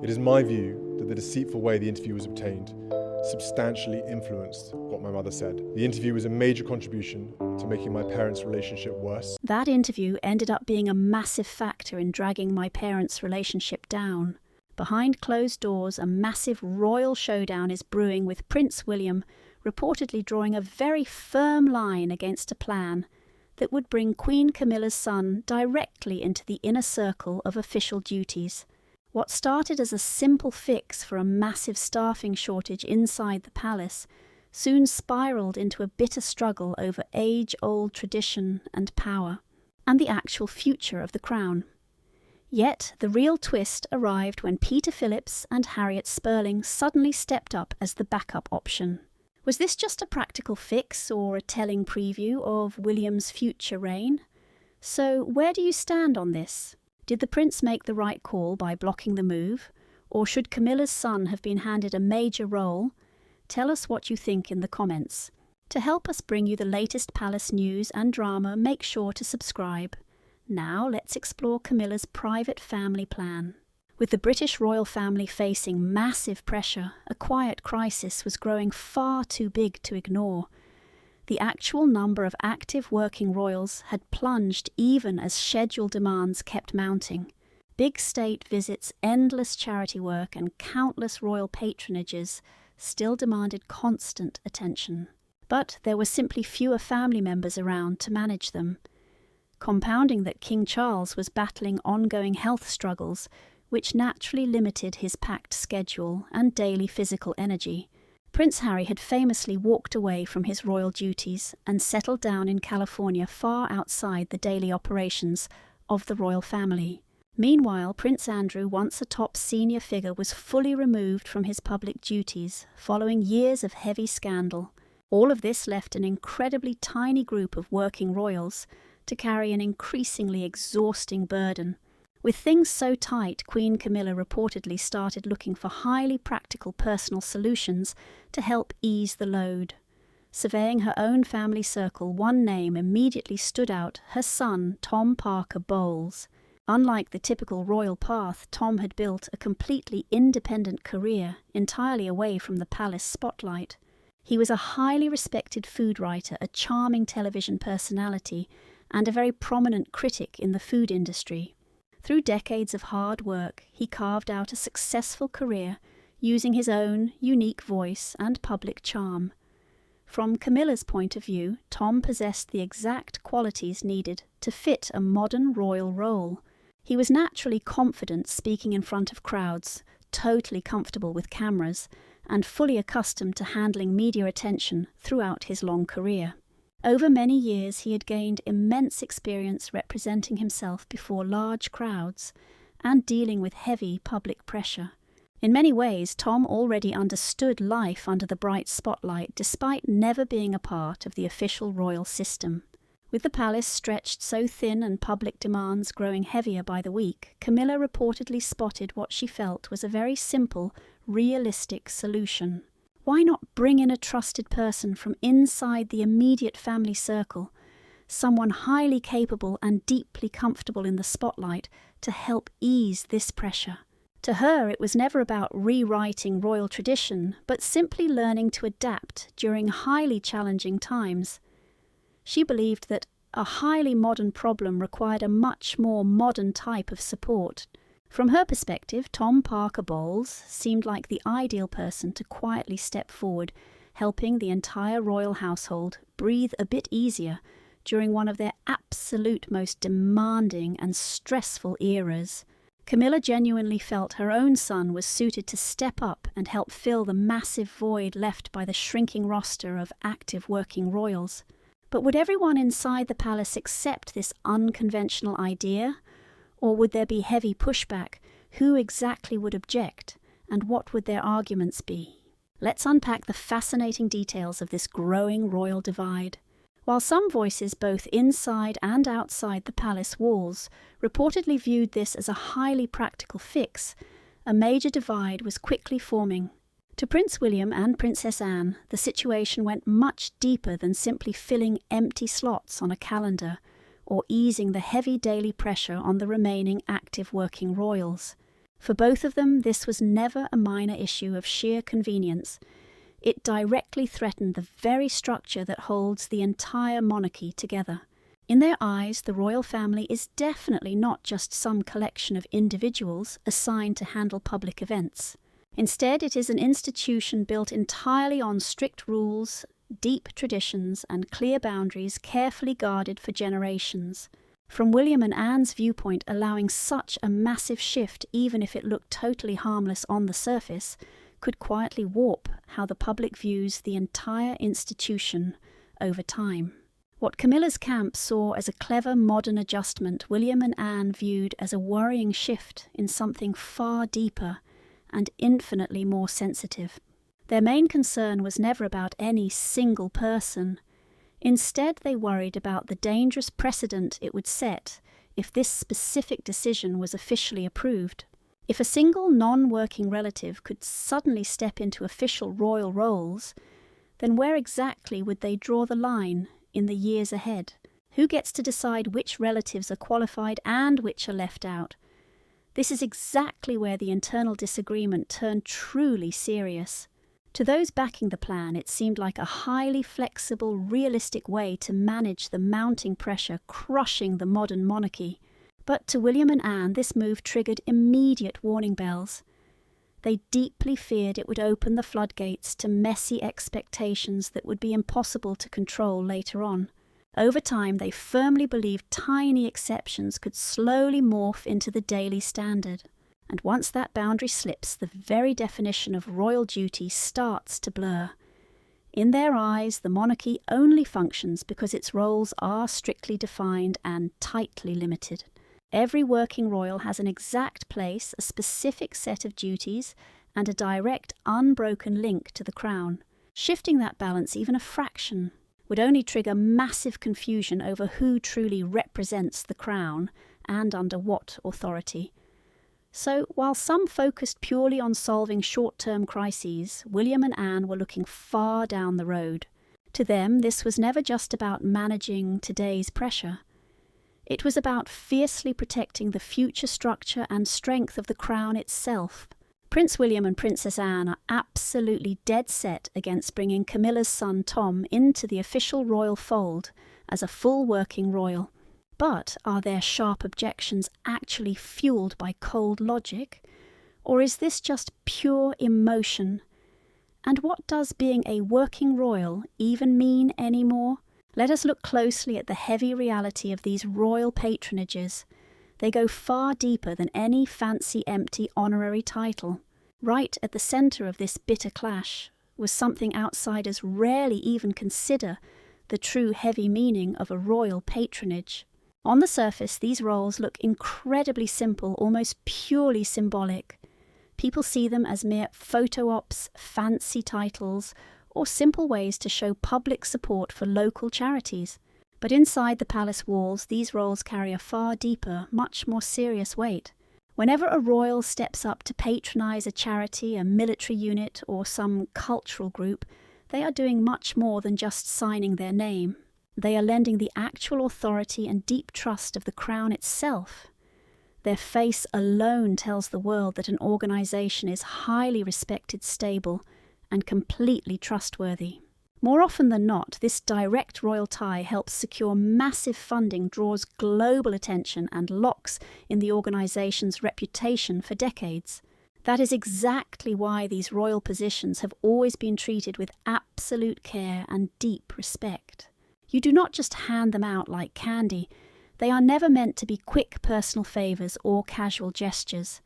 It is my view that the deceitful way the interview was obtained substantially influenced what my mother said. The interview was a major contribution to making my parents' relationship worse. That interview ended up being a massive factor in dragging my parents' relationship down. Behind closed doors, a massive royal showdown is brewing, with Prince William reportedly drawing a very firm line against a plan that would bring Queen Camilla's son directly into the inner circle of official duties. What started as a simple fix for a massive staffing shortage inside the palace soon spiraled into a bitter struggle over age-old tradition and power, and the actual future of the crown. Yet the real twist arrived when Peter Phillips and Harriet Sperling suddenly stepped up as the backup option. Was this just a practical fix or a telling preview of William's future reign? So where do you stand on this? Did the prince make the right call by blocking the move, or should Camilla's son have been handed a major role? Tell us what you think in the comments. To help us bring you the latest palace news and drama, make sure to subscribe. Now let's explore Camilla's private family plan. With the British royal family facing massive pressure, a quiet crisis was growing far too big to ignore. The actual number of active working royals had plunged even as schedule demands kept mounting. Big state visits, endless charity work, and countless royal patronages still demanded constant attention. But there were simply fewer family members around to manage them. Compounding that, King Charles was battling ongoing health struggles, which naturally limited his packed schedule and daily physical energy. Prince Harry had famously walked away from his royal duties and settled down in California, far outside the daily operations of the royal family. Meanwhile, Prince Andrew, once a top senior figure, was fully removed from his public duties following years of heavy scandal. All of this left an incredibly tiny group of working royals to carry an increasingly exhausting burden. With things so tight, Queen Camilla reportedly started looking for highly practical personal solutions to help ease the load. Surveying her own family circle, one name immediately stood out: her son, Tom Parker Bowles. Unlike the typical royal path, Tom had built a completely independent career, entirely away from the palace spotlight. He was a highly respected food writer, a charming television personality, and a very prominent critic in the food industry. Through decades of hard work, he carved out a successful career using his own unique voice and public charm. From Camilla's point of view, Tom possessed the exact qualities needed to fit a modern royal role. He was naturally confident speaking in front of crowds, totally comfortable with cameras, and fully accustomed to handling media attention throughout his long career. Over many years, he had gained immense experience representing himself before large crowds and dealing with heavy public pressure. In many ways, Tom already understood life under the bright spotlight, despite never being a part of the official royal system. With the palace stretched so thin and public demands growing heavier by the week, Camilla reportedly spotted what she felt was a very simple, realistic solution. Why not bring in a trusted person from inside the immediate family circle, someone highly capable and deeply comfortable in the spotlight, to help ease this pressure? To her, it was never about rewriting royal tradition, but simply learning to adapt during highly challenging times. She believed that a highly modern problem required a much more modern type of support. From her perspective, Tom Parker Bowles seemed like the ideal person to quietly step forward, helping the entire royal household breathe a bit easier during one of their absolute most demanding and stressful eras. Camilla genuinely felt her own son was suited to step up and help fill the massive void left by the shrinking roster of active working royals. But would everyone inside the palace accept this unconventional idea? Or would there be heavy pushback? Who exactly would object? And what would their arguments be? Let's unpack the fascinating details of this growing royal divide. While some voices both inside and outside the palace walls reportedly viewed this as a highly practical fix, a major divide was quickly forming. To Prince William and Princess Anne, the situation went much deeper than simply filling empty slots on a calendar or easing the heavy daily pressure on the remaining active working royals. For both of them, this was never a minor issue of sheer convenience. It directly threatened the very structure that holds the entire monarchy together. In their eyes, the royal family is definitely not just some collection of individuals assigned to handle public events. Instead, it is an institution built entirely on strict rules, deep traditions, and clear boundaries carefully guarded for generations. From William and Anne's viewpoint, allowing such a massive shift, even if it looked totally harmless on the surface, could quietly warp how the public views the entire institution over time. What Camilla's camp saw as a clever modern adjustment, William and Anne viewed as a worrying shift in something far deeper and infinitely more sensitive. Their main concern was never about any single person. Instead, they worried about the dangerous precedent it would set if this specific decision was officially approved. If a single non-working relative could suddenly step into official royal roles, then where exactly would they draw the line in the years ahead? Who gets to decide which relatives are qualified and which are left out? This is exactly where the internal disagreement turned truly serious. To those backing the plan, it seemed like a highly flexible, realistic way to manage the mounting pressure crushing the modern monarchy. But to William and Anne, this move triggered immediate warning bells. They deeply feared it would open the floodgates to messy expectations that would be impossible to control later on. Over time, they firmly believed tiny exceptions could slowly morph into the daily standard. And once that boundary slips, the very definition of royal duty starts to blur. In their eyes, the monarchy only functions because its roles are strictly defined and tightly limited. Every working royal has an exact place, a specific set of duties, and a direct, unbroken link to the crown. Shifting that balance even a fraction would only trigger massive confusion over who truly represents the crown and under what authority. So, while some focused purely on solving short-term crises, William and Anne were looking far down the road. To them, this was never just about managing today's pressure. It was about fiercely protecting the future structure and strength of the crown itself. Prince William and Princess Anne are absolutely dead set against bringing Camilla's son Tom into the official royal fold as a full working royal. But are their sharp objections actually fueled by cold logic? Or is this just pure emotion? And what does being a working royal even mean anymore? Let us look closely at the heavy reality of these royal patronages. They go far deeper than any fancy empty honorary title. Right at the centre of this bitter clash was something outsiders rarely even consider the true heavy meaning of a royal patronage. On the surface, these roles look incredibly simple, almost purely symbolic. People see them as mere photo ops, fancy titles, or simple ways to show public support for local charities. But inside the palace walls, these roles carry a far deeper, much more serious weight. Whenever a royal steps up to patronise a charity, a military unit, or some cultural group, they are doing much more than just signing their name. They are lending the actual authority and deep trust of the crown itself. Their face alone tells the world that an organisation is highly respected, stable, and completely trustworthy. More often than not, this direct royal tie helps secure massive funding, draws global attention, and locks in the organisation's reputation for decades. That is exactly why these royal positions have always been treated with absolute care and deep respect. You do not just hand them out like candy. They are never meant to be quick personal favours or casual gestures.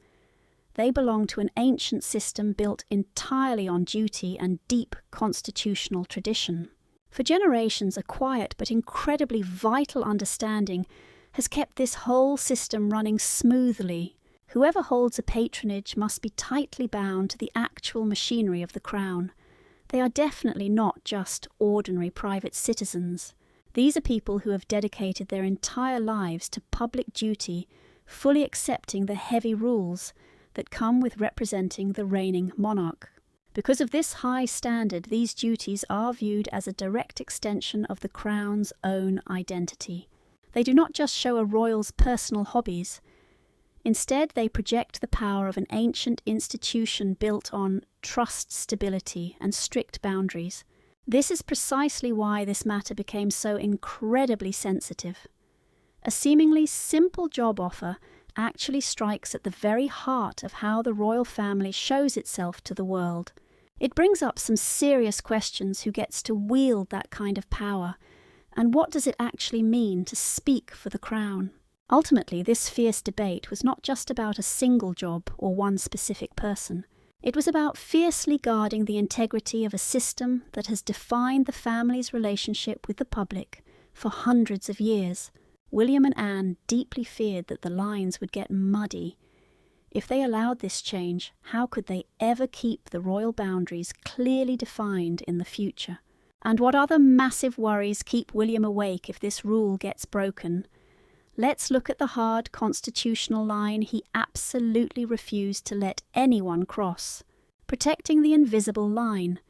They belong to an ancient system built entirely on duty and deep constitutional tradition. For generations, a quiet but incredibly vital understanding has kept this whole system running smoothly. Whoever holds a patronage must be tightly bound to the actual machinery of the crown. They are definitely not just ordinary private citizens. These are people who have dedicated their entire lives to public duty, fully accepting the heavy rules that come with representing the reigning monarch. Because of this high standard, these duties are viewed as a direct extension of the crown's own identity. They do not just show a royal's personal hobbies. Instead, they project the power of an ancient institution built on trust, stability, and strict boundaries. This is precisely why this matter became so incredibly sensitive. A seemingly simple job offer actually strikes at the very heart of how the royal family shows itself to the world. It brings up some serious questions: who gets to wield that kind of power, and what does it actually mean to speak for the crown? Ultimately, this fierce debate was not just about a single job or one specific person. It was about fiercely guarding the integrity of a system that has defined the family's relationship with the public for hundreds of years. William and Anne deeply feared that the lines would get muddy. If they allowed this change, how could they ever keep the royal boundaries clearly defined in the future? And what other massive worries keep William awake if this rule gets broken? Let's look at the hard constitutional line he absolutely refused to let anyone cross. Protecting the invisible line.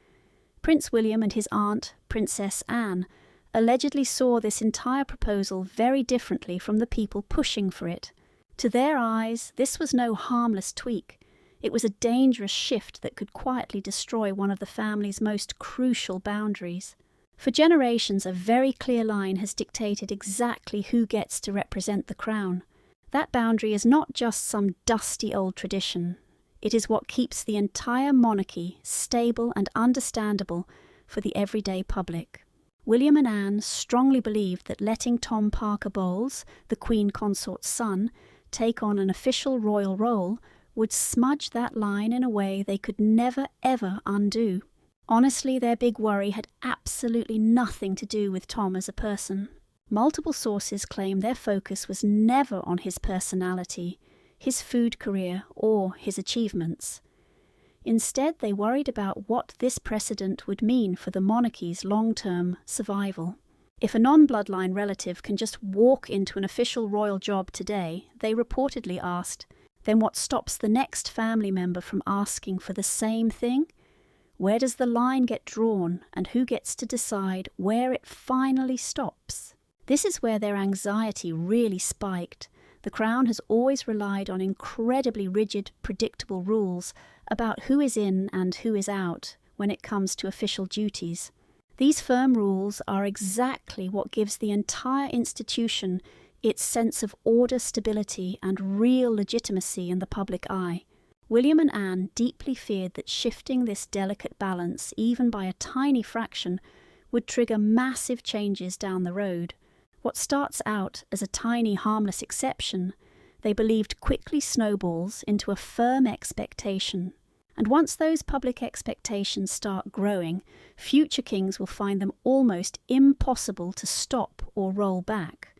Prince William and his aunt, Princess Anne, allegedly saw this entire proposal very differently from the people pushing for it. To their eyes, this was no harmless tweak. It was a dangerous shift that could quietly destroy one of the family's most crucial boundaries. For generations, a very clear line has dictated exactly who gets to represent the crown. That boundary is not just some dusty old tradition. It is what keeps the entire monarchy stable and understandable for the everyday public. William and Anne strongly believed that letting Tom Parker Bowles, the Queen Consort's son, take on an official royal role would smudge that line in a way they could never ever undo. Honestly, their big worry had absolutely nothing to do with Tom as a person. Multiple sources claim their focus was never on his personality, his food career, or his achievements. Instead, they worried about what this precedent would mean for the monarchy's long-term survival. If a non-bloodline relative can just walk into an official royal job today, they reportedly asked, then what stops the next family member from asking for the same thing? Where does the line get drawn, and who gets to decide where it finally stops? This is where their anxiety really spiked. The Crown has always relied on incredibly rigid, predictable rules about who is in and who is out when it comes to official duties. These firm rules are exactly what gives the entire institution its sense of order, stability, and real legitimacy in the public eye. William and Anne deeply feared that shifting this delicate balance, even by a tiny fraction, would trigger massive changes down the road. What starts out as a tiny, harmless exception, they believed quickly snowballs into a firm expectation. And once those public expectations start growing, future kings will find them almost impossible to stop or roll back.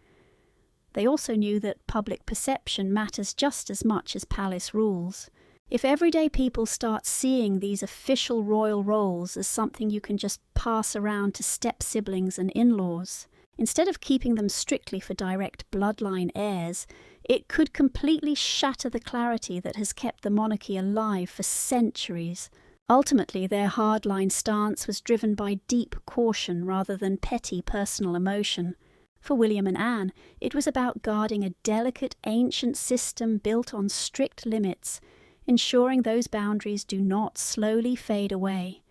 They also knew that public perception matters just as much as palace rules. If everyday people start seeing these official royal roles as something you can just pass around to step-siblings and in-laws, instead of keeping them strictly for direct bloodline heirs, it could completely shatter the clarity that has kept the monarchy alive for centuries. Ultimately, their hardline stance was driven by deep caution rather than petty personal emotion. For William and Anne, it was about guarding a delicate ancient system built on strict limits, ensuring those boundaries do not slowly fade away.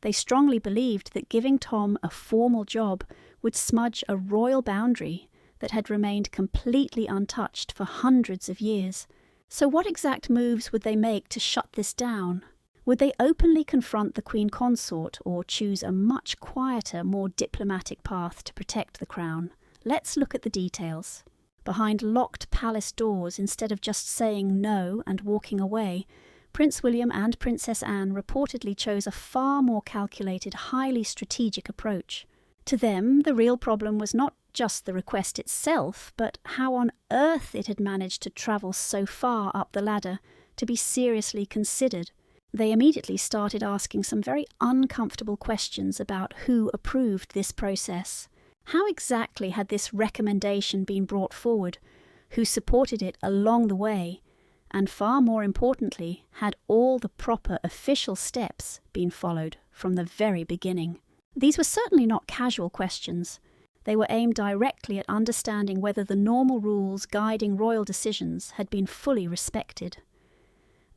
They strongly believed that giving Tom a formal job would smudge a royal boundary that had remained completely untouched for hundreds of years. So what exact moves would they make to shut this down? Would they openly confront the Queen Consort or choose a much quieter, more diplomatic path to protect the crown? Let's look at the details. Behind locked palace doors, instead of just saying no and walking away, Prince William and Princess Anne reportedly chose a far more calculated, highly strategic approach. To them, the real problem was not just the request itself, but how on earth it had managed to travel so far up the ladder to be seriously considered. They immediately started asking some very uncomfortable questions about who approved this process. How exactly had this recommendation been brought forward? Who supported it along the way? And far more importantly, had all the proper official steps been followed from the very beginning? These were certainly not casual questions. They were aimed directly at understanding whether the normal rules guiding royal decisions had been fully respected.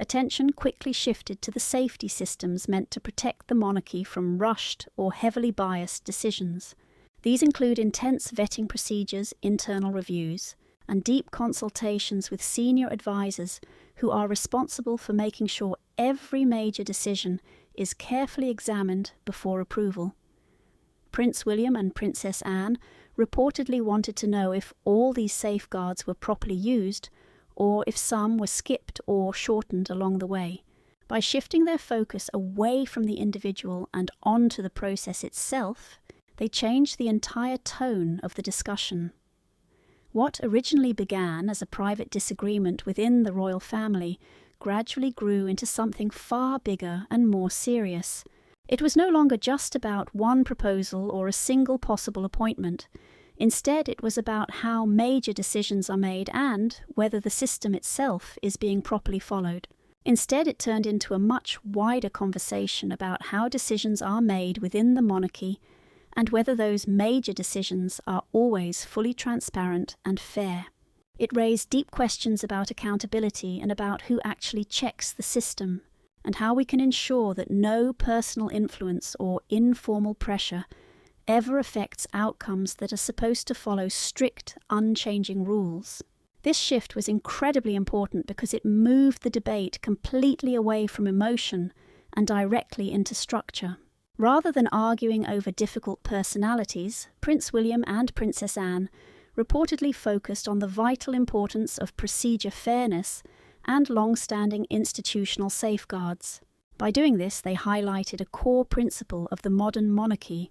Attention quickly shifted to the safety systems meant to protect the monarchy from rushed or heavily biased decisions. These include intense vetting procedures, internal reviews, and deep consultations with senior advisors who are responsible for making sure every major decision is carefully examined before approval. Prince William and Princess Anne reportedly wanted to know if all these safeguards were properly used, or if some were skipped or shortened along the way. By shifting their focus away from the individual and onto the process itself, they changed the entire tone of the discussion. What originally began as a private disagreement within the royal family gradually grew into something far bigger and more serious. It was no longer just about one proposal or a single possible appointment. Instead, it was about how major decisions are made and whether the system itself is being properly followed. Instead, it turned into a much wider conversation about how decisions are made within the monarchy and whether those major decisions are always fully transparent and fair. It raised deep questions about accountability and about who actually checks the system, and how we can ensure that no personal influence or informal pressure ever affects outcomes that are supposed to follow strict, unchanging rules. This shift was incredibly important because it moved the debate completely away from emotion and directly into structure. Rather than arguing over difficult personalities, Prince William and Princess Anne reportedly focused on the vital importance of procedure fairness and long-standing institutional safeguards. By doing this, they highlighted a core principle of the modern monarchy,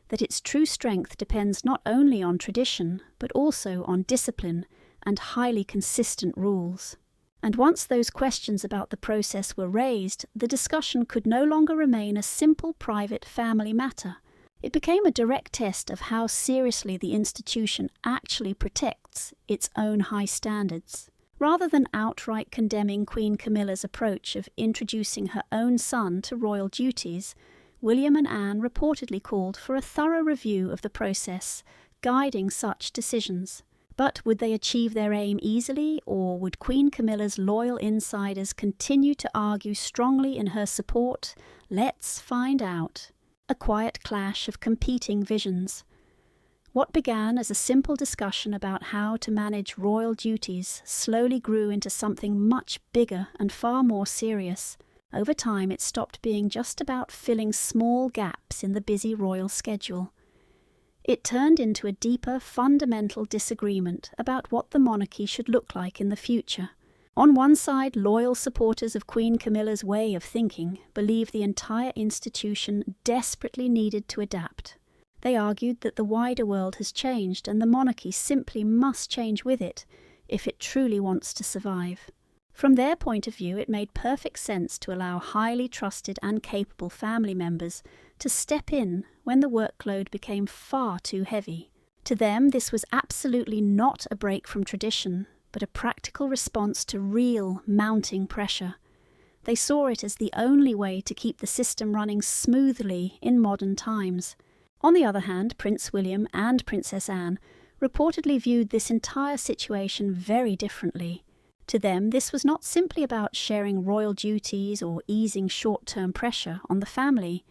that its true strength depends not only on tradition, but also on discipline and highly consistent rules. And once those questions about the process were raised, the discussion could no longer remain a simple private family matter. It became a direct test of how seriously the institution actually protects its own high standards. Rather than outright condemning Queen Camilla's approach of introducing her own son to royal duties, William and Anne reportedly called for a thorough review of the process guiding such decisions. But would they achieve their aim easily, or would Queen Camilla's loyal insiders continue to argue strongly in her support? Let's find out. A quiet clash of competing visions. What began as a simple discussion about how to manage royal duties slowly grew into something much bigger and far more serious. Over time, it stopped being just about filling small gaps in the busy royal schedule. It turned into a deeper, fundamental disagreement about what the monarchy should look like in the future. On one side, loyal supporters of Queen Camilla's way of thinking believed the entire institution desperately needed to adapt. They argued that the wider world has changed and the monarchy simply must change with it if it truly wants to survive. From their point of view, it made perfect sense to allow highly trusted and capable family members to step in when the workload became far too heavy. To them, this was absolutely not a break from tradition, but a practical response to real mounting pressure. They saw it as the only way to keep the system running smoothly in modern times. On the other hand, Prince William and Princess Anne reportedly viewed this entire situation very differently. To them, this was not simply about sharing royal duties or easing short-term pressure on the family.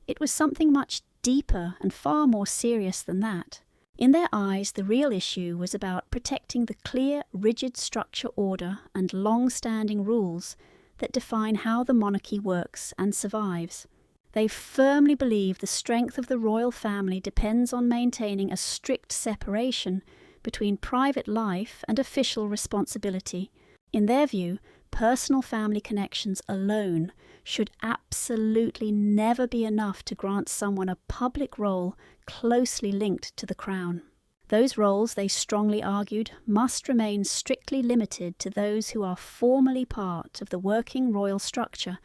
It was something much deeper and far more serious than that. In their eyes, the real issue was about protecting the clear, rigid structure, order, and long-standing rules that define how the monarchy works and survives. They firmly believe the strength of the royal family depends on maintaining a strict separation between private life and official responsibility. In their view, personal family connections alone should absolutely never be enough to grant someone a public role closely linked to the crown. Those roles, they strongly argued, must remain strictly limited to those who are formally part of the working royal structure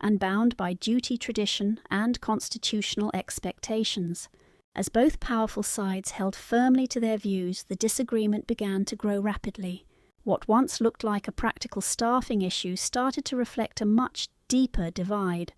and bound by duty, tradition, and constitutional expectations. As both powerful sides held firmly to their views, the disagreement began to grow rapidly. What once looked like a practical staffing issue started to reflect a much deeper divide.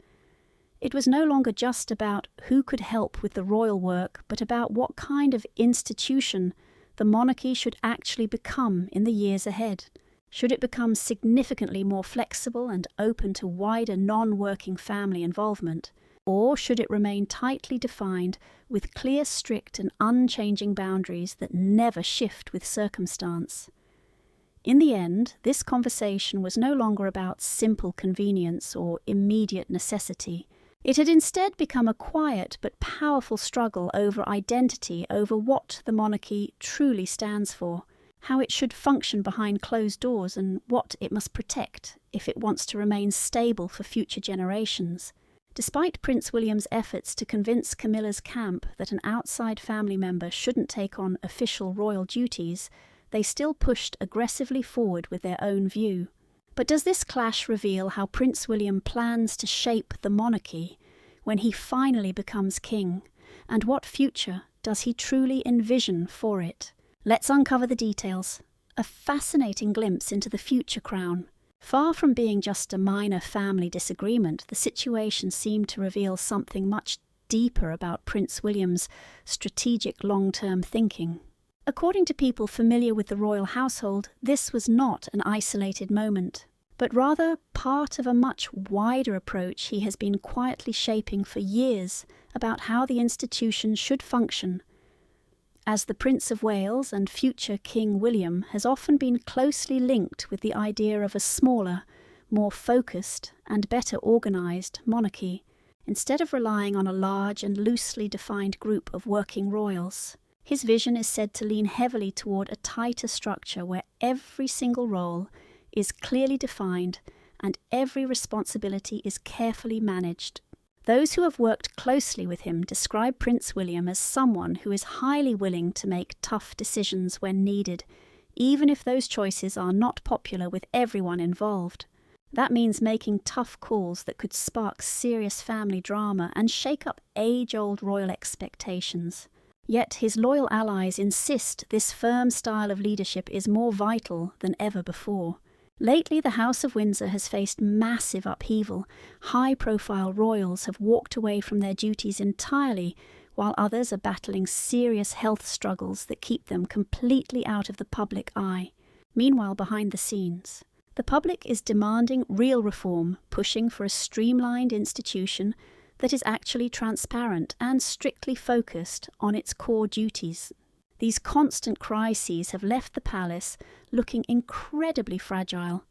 It was no longer just about who could help with the royal work, but about what kind of institution the monarchy should actually become in the years ahead. Should it become significantly more flexible and open to wider non-working family involvement? Or should it remain tightly defined with clear, strict and unchanging boundaries that never shift with circumstance? In the end, this conversation was no longer about simple convenience or immediate necessity. It had instead become a quiet but powerful struggle over identity, over what the monarchy truly stands for, how it should function behind closed doors, and what it must protect if it wants to remain stable for future generations. Despite Prince William's efforts to convince Camilla's camp that an outside family member shouldn't take on official royal duties, they still pushed aggressively forward with their own view. But does this clash reveal how Prince William plans to shape the monarchy when he finally becomes king, and what future does he truly envision for it? Let's uncover the details. A fascinating glimpse into the future crown. Far from being just a minor family disagreement, the situation seemed to reveal something much deeper about Prince William's strategic long-term thinking. According to people familiar with the royal household, this was not an isolated moment, but rather part of a much wider approach he has been quietly shaping for years about how the institution should function. As the Prince of Wales and future King William has often been closely linked with the idea of a smaller, more focused and better organised monarchy, instead of relying on a large and loosely defined group of working royals. His vision is said to lean heavily toward a tighter structure where every single role is clearly defined and every responsibility is carefully managed. Those who have worked closely with him describe Prince William as someone who is highly willing to make tough decisions when needed, even if those choices are not popular with everyone involved. That means making tough calls that could spark serious family drama and shake up age-old royal expectations. Yet his loyal allies insist this firm style of leadership is more vital than ever before. Lately, the House of Windsor has faced massive upheaval. High-profile royals have walked away from their duties entirely, while others are battling serious health struggles that keep them completely out of the public eye. Meanwhile, behind the scenes, the public is demanding real reform, pushing for a streamlined institution that is actually transparent and strictly focused on its core duties. These constant crises have left the palace looking incredibly fragile.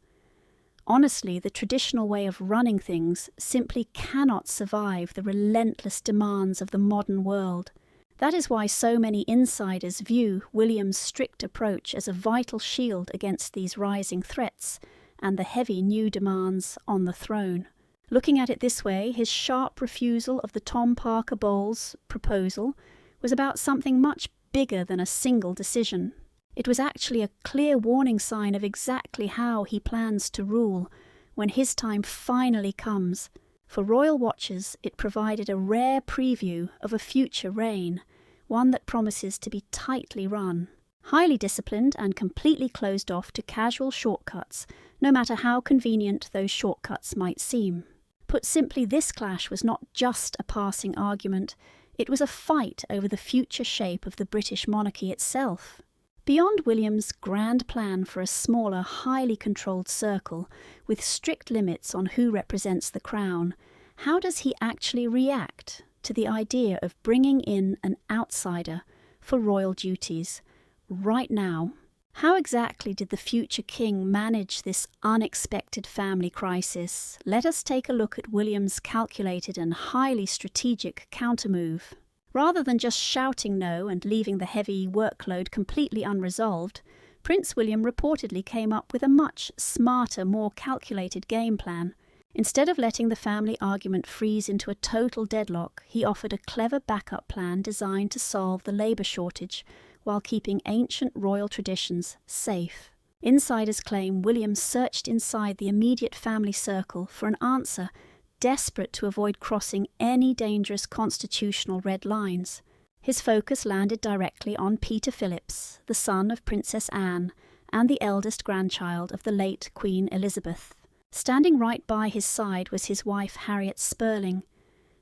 Honestly, the traditional way of running things simply cannot survive the relentless demands of the modern world. That is why so many insiders view William's strict approach as a vital shield against these rising threats and the heavy new demands on the throne. Looking at it this way, his sharp refusal of the Tom Parker Bowles proposal was about something much bigger than a single decision. It was actually a clear warning sign of exactly how he plans to rule when his time finally comes. For royal watchers, it provided a rare preview of a future reign, one that promises to be tightly run, highly disciplined and completely closed off to casual shortcuts, no matter how convenient those shortcuts might seem. Put simply, this clash was not just a passing argument, it was a fight over the future shape of the British monarchy itself. Beyond William's grand plan for a smaller, highly controlled circle, with strict limits on who represents the crown, how does he actually react to the idea of bringing in an outsider for royal duties right now? How exactly did the future king manage this unexpected family crisis? Let us take a look at William's calculated and highly strategic countermove. Rather than just shouting no and leaving the heavy workload completely unresolved, Prince William reportedly came up with a much smarter, more calculated game plan. Instead of letting the family argument freeze into a total deadlock, he offered a clever backup plan designed to solve the labour shortage while keeping ancient royal traditions safe. Insiders claim William searched inside the immediate family circle for an answer, desperate to avoid crossing any dangerous constitutional red lines. His focus landed directly on Peter Phillips, the son of Princess Anne and the eldest grandchild of the late Queen Elizabeth. Standing right by his side was his wife Harriet Sperling.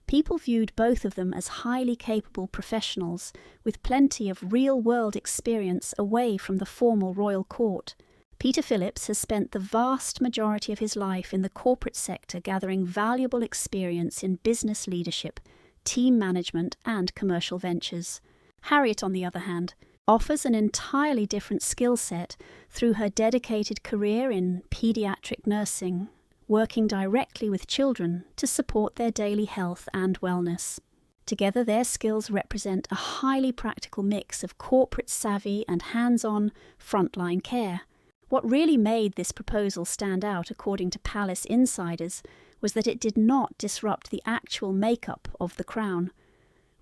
People viewed both of them as highly capable professionals with plenty of real-world experience away from the formal royal court. Peter Phillips has spent the vast majority of his life in the corporate sector gathering valuable experience in business leadership, team management and commercial ventures. Harriet, on the other hand, offers an entirely different skill set through her dedicated career in paediatric nursing, working directly with children to support their daily health and wellness. Together, their skills represent a highly practical mix of corporate savvy and hands-on frontline care. What really made this proposal stand out, according to palace insiders, was that it did not disrupt the actual makeup of the crown.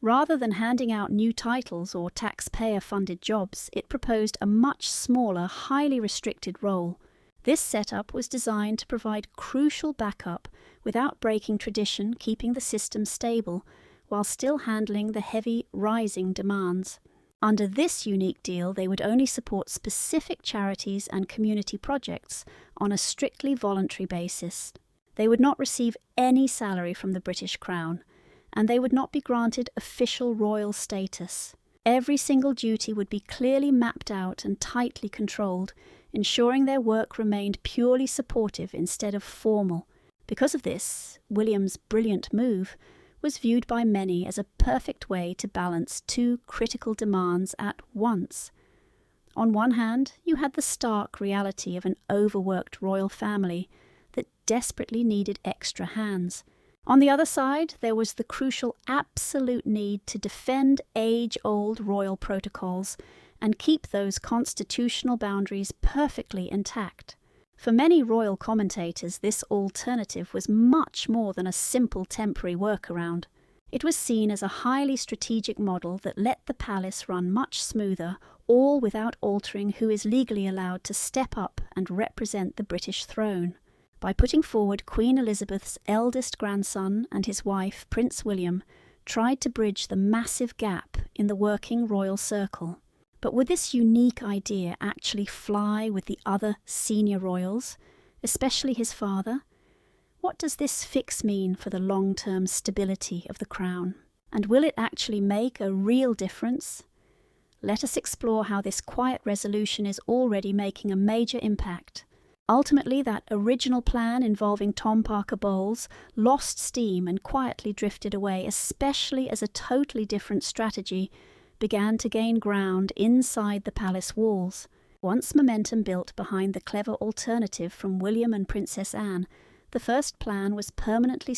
Rather than handing out new titles or taxpayer-funded jobs, it proposed a much smaller, highly restricted role. This setup was designed to provide crucial backup without breaking tradition, keeping the system stable, while still handling the heavy, rising demands. Under this unique deal, they would only support specific charities and community projects on a strictly voluntary basis. They would not receive any salary from the British Crown, and they would not be granted official royal status. Every single duty would be clearly mapped out and tightly controlled, ensuring their work remained purely supportive instead of formal. Because of this, William's brilliant move was viewed by many as a perfect way to balance two critical demands at once. On one hand, you had the stark reality of an overworked royal family that desperately needed extra hands. On the other side, there was the crucial absolute need to defend age-old royal protocols and keep those constitutional boundaries perfectly intact. For many royal commentators, this alternative was much more than a simple temporary workaround. It was seen as a highly strategic model that let the palace run much smoother, all without altering who is legally allowed to step up and represent the British throne. By putting forward Queen Elizabeth's eldest grandson and his wife, Prince William, tried to bridge the massive gap in the working royal circle. But would this unique idea actually fly with the other senior royals, especially his father? What does this fix mean for the long-term stability of the crown? And will it actually make a real difference? Let us explore how this quiet resolution is already making a major impact. Ultimately, that original plan involving Tom Parker Bowles lost steam and quietly drifted away, especially as a totally different strategy began to gain ground inside the palace walls. Once momentum built behind the clever alternative from William and Princess Anne, the first plan was permanently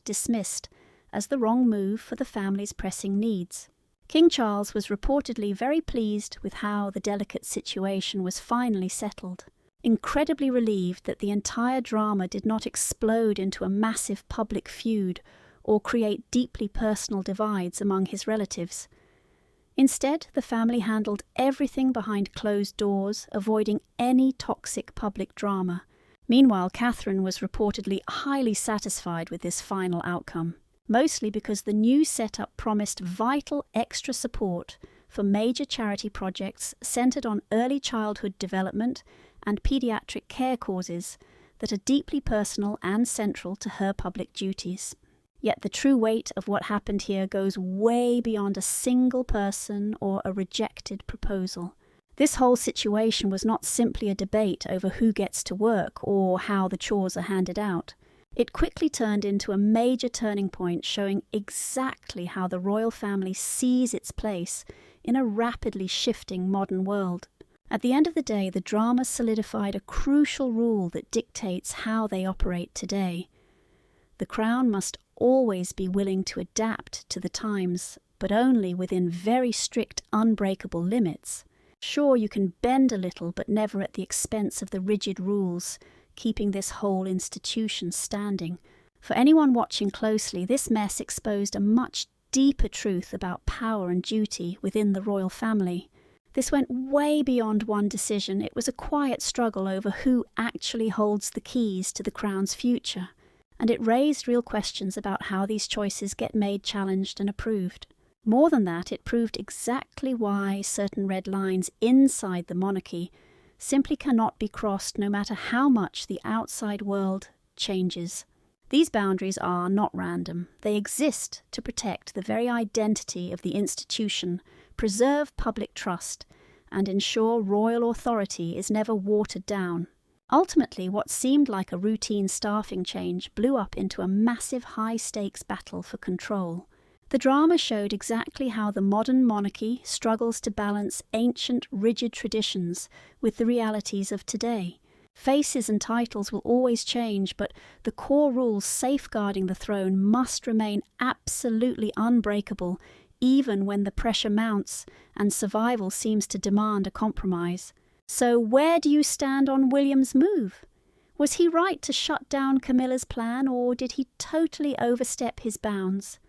dismissed, as the wrong move for the family's pressing needs. King Charles was reportedly very pleased with how the delicate situation was finally settled, incredibly relieved that the entire drama did not explode into a massive public feud or create deeply personal divides among his relatives. Instead, the family handled everything behind closed doors, avoiding any toxic public drama. Meanwhile, Catherine was reportedly highly satisfied with this final outcome, mostly because the new setup promised vital extra support for major charity projects centered on early childhood development and pediatric care causes that are deeply personal and central to her public duties. Yet the true weight of what happened here goes way beyond a single person or a rejected proposal. This whole situation was not simply a debate over who gets to work or how the chores are handed out. It quickly turned into a major turning point, showing exactly how the royal family sees its place in a rapidly shifting modern world. At the end of the day, the drama solidified a crucial rule that dictates how they operate today. The Crown must always be willing to adapt to the times, but only within very strict, unbreakable limits. Sure, you can bend a little, but never at the expense of the rigid rules, keeping this whole institution standing. For anyone watching closely, this mess exposed a much deeper truth about power and duty within the royal family. This went way beyond one decision. It was a quiet struggle over who actually holds the keys to the Crown's future. And it raised real questions about how these choices get made, challenged and approved. More than that, it proved exactly why certain red lines inside the monarchy simply cannot be crossed no matter how much the outside world changes. These boundaries are not random. They exist to protect the very identity of the institution, preserve public trust, and ensure royal authority is never watered down. Ultimately, what seemed like a routine staffing change blew up into a massive high-stakes battle for control. The drama showed exactly how the modern monarchy struggles to balance ancient, rigid traditions with the realities of today. Faces and titles will always change, but the core rules safeguarding the throne must remain absolutely unbreakable, even when the pressure mounts and survival seems to demand a compromise. So where do you stand on William's move? Was he right to shut down Camilla's plan, or did he totally overstep his bounds?